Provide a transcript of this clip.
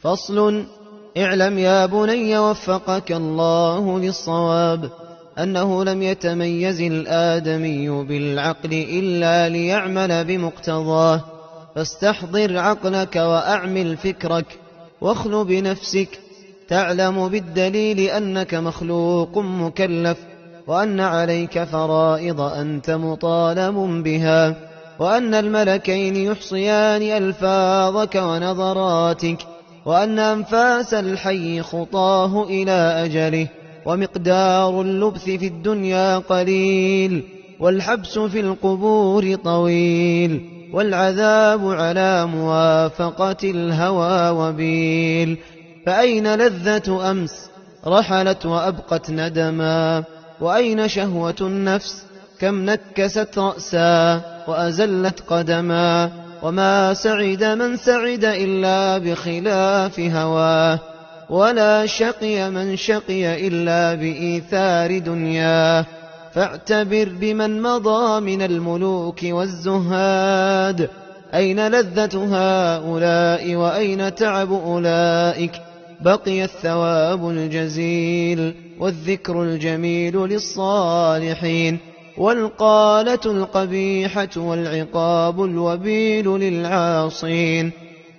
فصل. اعلم يا بني وفقك الله للصواب أنه لم يتميز الآدمي بالعقل إلا ليعمل بمقتضاه، فاستحضر عقلك وأعمل فكرك واخل بنفسك، تعلم بالدليل أنك مخلوق مكلف، وأن عليك فرائض أنت مطالب بها، وأن الملكين يحصيان ألفاظك ونظراتك، وأن أنفاس الحي خطاه إلى أجله، ومقدار اللبث في الدنيا قليل، والحبس في القبور طويل، والعذاب على موافقة الهوى وبيل. فأين لذة أمس رحلت وأبقت ندما، وأين شهوة النفس كم نكست رأسا وأزلت قدما، وما سعد من سعد إلا بخلاف هواه، ولا شقي من شقي إلا بإيثار دنياه. فاعتبر بمن مضى من الملوك والزهاد، أين لذة هؤلاء وأين تعب أولئك؟ بقي الثواب الجزيل والذكر الجميل للصالحين، والقالة القبيحة والعقاب الوبيل للعاصين.